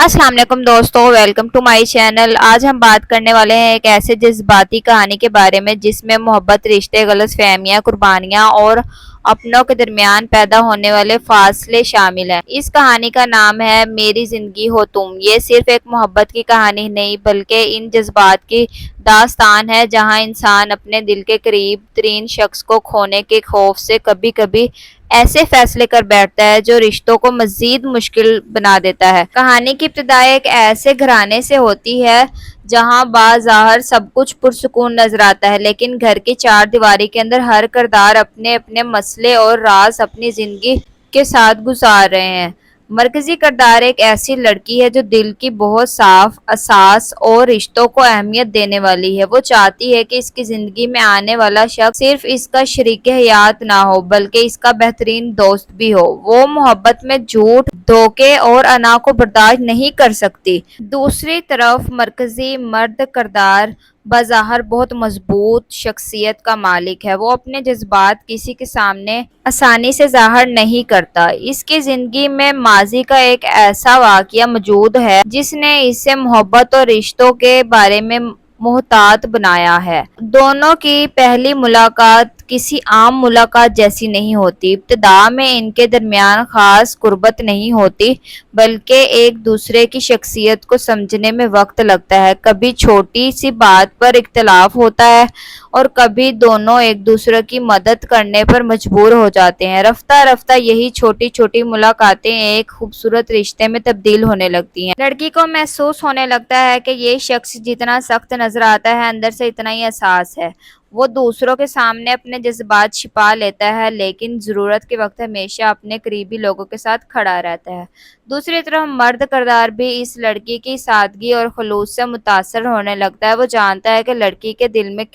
अस्सलाम वालेकुम दोस्तों, वेलकम टू माय चैनल। आज हम बात करने वाले हैं एक ऐसे जज्बाती कहानी के बारे में जिसमें मोहब्बत, रिश्ते, गलतफहमियां, कुर्बानियां और अपनों के दरमियान पैदा होने वाले फासले शामिल हैं। इस कहानी का नाम है मेरी जिंदगी हो तुम। ये सिर्फ एक मोहब्बत की कहानी नहीं बल्कि इन जज्बात की दास्तान है जहां इंसान अपने दिल के करीब तरीन शख्स को खोने के खौफ से कभी कभी ऐसे फैसले कर बैठता है जो रिश्तों को मजीद मुश्किल बना देता है। कहानी की इब्तिदा एक ऐसे घराने से होती है जहां बाज़ाहिर सब कुछ पुरसुकून नजर आता है, लेकिन घर की चार दीवारी के अंदर हर किरदार अपने अपने मसले और राज अपनी जिंदगी के साथ गुजार रहे हैं। मरकजी किरदार एक ऐसी लड़की है जो दिल की बहुत साफ, असास और रिश्तों को अहमियत देने वाली है। वो चाहती है कि इसकी जिंदगी में आने वाला शख्स सिर्फ इसका शरीक हयात ना हो बल्कि इसका बेहतरीन दोस्त भी हो। वो मोहब्बत में झूठ, धोखे और अना को बर्दाश्त नहीं कर सकती। दूसरी तरफ मरकजी मर्द किरदार बाज़ाहिर बहुत मजबूत शख्सियत का मालिक है। वो अपने जज्बात किसी के सामने आसानी से जाहिर नहीं करता। इसकी जिंदगी में माजी का एक ऐसा वाकया मौजूद है जिसने इसे मोहब्बत और रिश्तों के बारे में मोहतात बनाया है। दोनों की पहली मुलाकात किसी आम मुलाकात जैसी नहीं होती। इब्तिदा में इनके दरमियान खास कुर्बत नहीं होती बल्कि एक दूसरे की शख्सियत को समझने में वक्त लगता है। कभी छोटी सी बात पर इख्तिलाफ होता है और कभी दोनों एक दूसरे की मदद करने पर मजबूर हो जाते हैं। रफ्ता रफ्ता यही छोटी छोटी मुलाकातें एक खूबसूरत रिश्ते में तब्दील होने लगती हैं। लड़की को महसूस होने लगता है कि ये शख्स जितना सख्त नजर आता है अंदर से इतना ही एहसास है। वो दूसरों के सामने अपने जज्बात छिपा लेता है लेकिन ज़रूरत के वक्त हमेशा अपने करीबी लोगों के साथ खड़ा रहता है। दूसरी तरफ मर्द किरदार भी इस लड़की की सादगी और खुलूस से मुतासर होने लगता है। वो जानता है कि लड़की के दिल में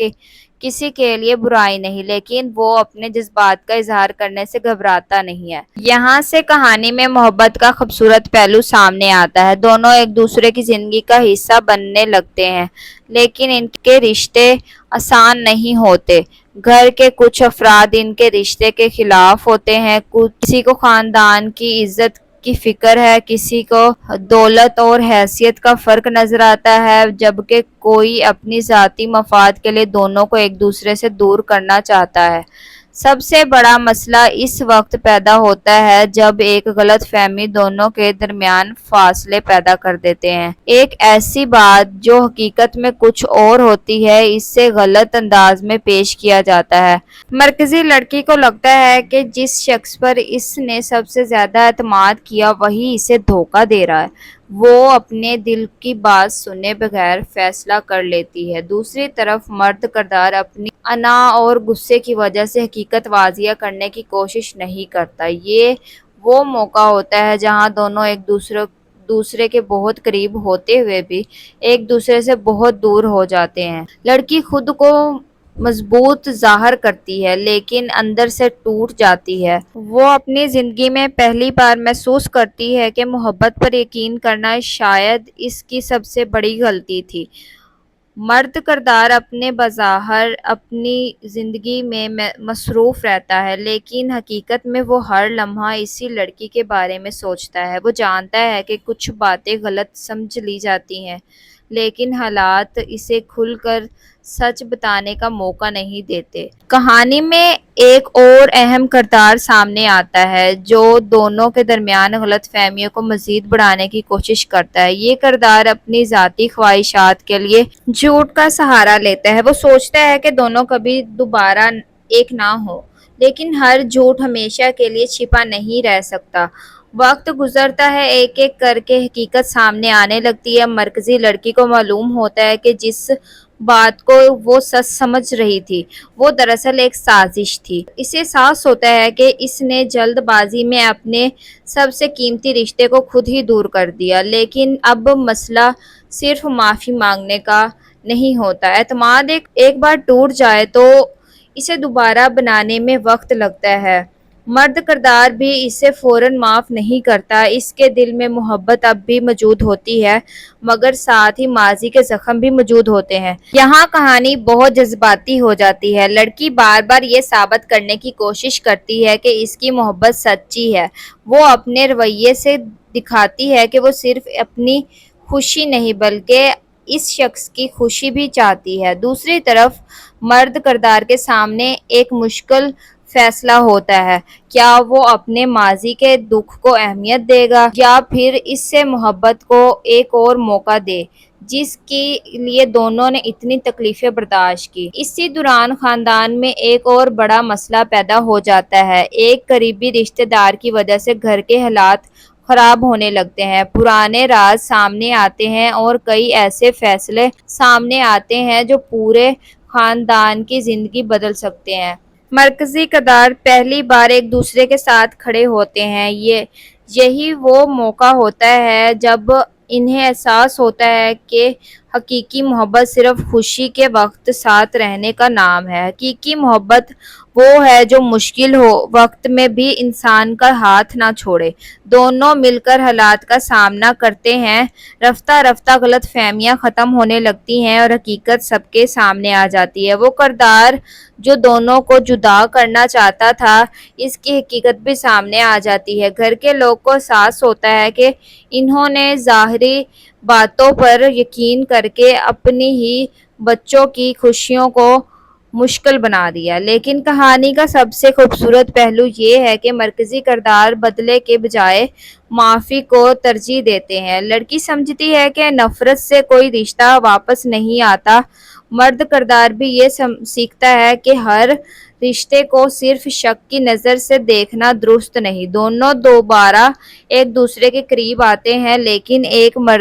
किसी के लिए बुराई नहीं, लेकिन वो अपने जज्बात का इजहार करने से घबराता नहीं है। यहाँ से कहानी में मोहब्बत का खूबसूरत पहलू सामने आता है। दोनों एक दूसरे की जिंदगी का हिस्सा बनने लगते हैं लेकिन इनके रिश्ते आसान नहीं होते। घर के कुछ अफराद इनके रिश्ते के खिलाफ होते हैं। किसी को खानदान की इज्जत की फिक्र है, किसी को दौलत और हैसियत का फर्क नजर आता है, जबकि कोई अपनी जाती मफाद के लिए दोनों को एक दूसरे से दूर करना चाहता है। सबसे बड़ा मसला इस वक्त पैदा होता है जब एक गलत फहमी दोनों के दरमियान फासले पैदा कर देते हैं। एक ऐसी बात जो हकीकत में कुछ और होती है इससे गलत अंदाज में पेश किया जाता है। मरकजी लड़की को लगता है कि जिस शख्स पर इसने सबसे ज्यादा एतमाद किया वही इसे धोखा दे रहा है। वो अपने दिल की बात सुने बगैर फैसला कर लेती है। दूसरी तरफ मर्द किरदार अपनी अना और गुस्से की वजह से हकीकत वाजिया करने की कोशिश नहीं करता। ये वो मौका होता है जहां दोनों एक दूसरे के बहुत करीब होते हुए भी एक दूसरे से बहुत दूर हो जाते हैं। लड़की खुद को मजबूत जाहिर करती है लेकिन अंदर से टूट जाती है। वो अपनी जिंदगी में पहली बार महसूस करती है कि मोहब्बत पर यकीन करना शायद इसकी सबसे बड़ी गलती थी। मर्द किरदार अपने बज़ाहिर अपनी ज़िंदगी में मसरूफ़ रहता है लेकिन हकीकत में वो हर लम्हा इसी लड़की के बारे में सोचता है। वो जानता है कि कुछ बातें गलत समझ ली जाती हैं लेकिन हालात इसे खुलकर सच बताने का मौका नहीं देते। कहानी में एक और अहम किरदार सामने आता है जो दोनों के दरमियान गलतफहमियों को मजीद बढ़ाने की कोशिश करता है। ये किरदार अपनी ज़ाती ख्वाहिशात के लिए झूठ का सहारा लेता है। वो सोचता है कि दोनों कभी दोबारा एक ना हो, लेकिन हर झूठ हमेशा के लिए छिपा नहीं रह सकता। वक्त गुजरता है, एक एक करके हकीकत सामने आने लगती है। मरकजी लड़की को मालूम होता है कि जिस बात को वो सच समझ रही थी वो दरअसल एक साजिश थी। इसे एहसास होता है कि इसने जल्दबाजी में अपने सबसे कीमती रिश्ते को खुद ही दूर कर दिया। लेकिन अब मसला सिर्फ माफ़ी मांगने का नहीं होता। एतमाद एक बार टूट जाए तो इसे दोबारा बनाने में वक्त लगता है। مرد کردار بھی اسے فوراً معاف نہیں کرتا، اس کے دل میں محبت اب بھی موجود ہوتی ہے مگر ساتھ ہی ماضی کے زخم بھی موجود ہوتے ہیں۔ یہاں کہانی بہت جذباتی ہو جاتی ہے۔ لڑکی بار بار یہ ثابت کرنے کی کوشش کرتی ہے کہ اس کی محبت سچی ہے۔ وہ اپنے رویے سے دکھاتی ہے کہ وہ صرف اپنی خوشی نہیں بلکہ اس شخص کی خوشی بھی چاہتی ہے۔ دوسری طرف مرد کردار کے سامنے ایک مشکل فیصلہ ہوتا ہے، کیا وہ اپنے ماضی کے دکھ کو اہمیت دے گا یا پھر اس سے محبت کو ایک اور موقع دے جس کے لیے دونوں نے اتنی تکلیفیں برداشت کی۔ اسی دوران خاندان میں ایک اور بڑا مسئلہ پیدا ہو جاتا ہے۔ ایک قریبی رشتہ دار کی وجہ سے گھر کے حالات خراب ہونے لگتے ہیں، پرانے راز سامنے آتے ہیں اور کئی ایسے فیصلے سامنے آتے ہیں جو پورے خاندان کی زندگی بدل سکتے ہیں۔ مرکزی کردار پہلی بار ایک دوسرے کے ساتھ کھڑے ہوتے ہیں۔ یہی وہ موقع ہوتا ہے جب انہیں احساس ہوتا ہے کہ حقیقی محبت صرف خوشی کے وقت ساتھ رہنے کا نام ہے۔ حقیقی محبت وہ ہے جو مشکل وقت میں بھی انسان کا ہاتھ نہ چھوڑے۔ دونوں مل کر حالات کا سامنا کرتے ہیں، رفتہ رفتہ غلط فہمیاں ختم ہونے لگتی ہیں اور حقیقت سب کے سامنے آ جاتی ہے۔ وہ کردار جو دونوں کو جدا کرنا چاہتا تھا، اس کی حقیقت بھی سامنے آ جاتی ہے۔ گھر کے لوگ کو احساس ہوتا ہے کہ انہوں نے ظاہری باتوں پر یقین کر کے اپنی ہی بچوں کی خوشیوں کو مشکل بنا دیا۔ لیکن کہانی کا سب سے خوبصورت پہلو یہ ہے کہ مرکزی کردار بدلے کے بجائے معافی کو ترجیح دیتے ہیں۔ لڑکی سمجھتی ہے کہ نفرت سے کوئی رشتہ واپس نہیں آتا، مرد کردار بھی یہ سیکھتا ہے کہ ہر رشتے کو صرف شک کی نظر سے دیکھنا درست نہیں۔ دونوں دوبارہ ایک دوسرے کے قریب آتے ہیں لیکن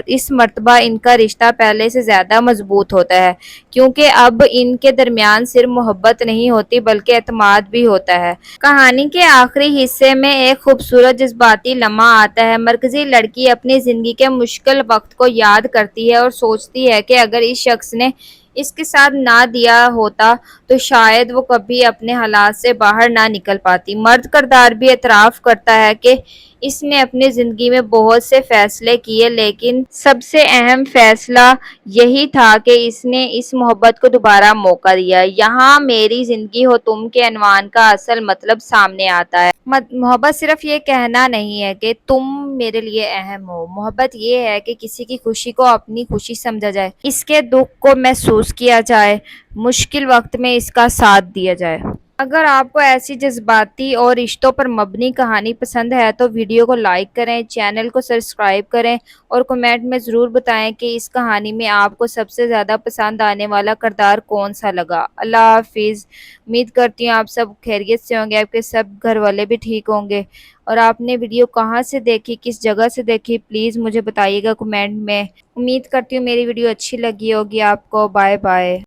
اس مرتبہ ان کا رشتہ پہلے سے زیادہ مضبوط ہوتا ہے کیونکہ اب ان کے درمیان صرف محبت نہیں ہوتی بلکہ اعتماد بھی ہوتا ہے۔ کہانی کے آخری حصے میں ایک خوبصورت جذباتی لمحہ آتا ہے۔ مرکزی لڑکی اپنی زندگی کے مشکل وقت کو یاد کرتی ہے اور سوچتی ہے کہ اگر اس شخص نے اس کے ساتھ نہ دیا ہوتا تو شاید وہ کبھی اپنے حالات سے باہر نہ نکل پاتی۔ مرد کردار بھی اعتراف کرتا ہے کہ اس نے اپنی زندگی میں بہت سے فیصلے کیے لیکن سب سے اہم فیصلہ یہی تھا کہ اس نے اس محبت کو دوبارہ موقع دیا۔ یہاں میری زندگی ہو تم کے عنوان کا اصل مطلب سامنے آتا ہے۔ محبت صرف یہ کہنا نہیں ہے کہ تم میرے لیے اہم ہو، محبت یہ ہے کہ کسی کی خوشی کو اپنی خوشی سمجھا جائے، اس کے دکھ کو محسوس کیا جائے، مشکل وقت میں اس کا ساتھ دیا جائے۔ اگر آپ کو ایسی جذباتی اور رشتوں پر مبنی کہانی پسند ہے تو ویڈیو کو لائک کریں، چینل کو سبسکرائب کریں اور کمنٹ میں ضرور بتائیں کہ اس کہانی میں آپ کو سب سے زیادہ پسند آنے والا کردار کون سا لگا۔ اللہ حافظ۔ امید کرتی ہوں آپ سب خیریت سے ہوں گے، آپ کے سب گھر والے بھی ٹھیک ہوں گے، اور آپ نے ویڈیو کہاں سے دیکھی، کس جگہ سے دیکھی، پلیز مجھے بتائیے گا کمنٹ میں۔ امید کرتی ہوں میری ویڈیو اچھی لگی ہوگی آپ کو۔ Bye bye.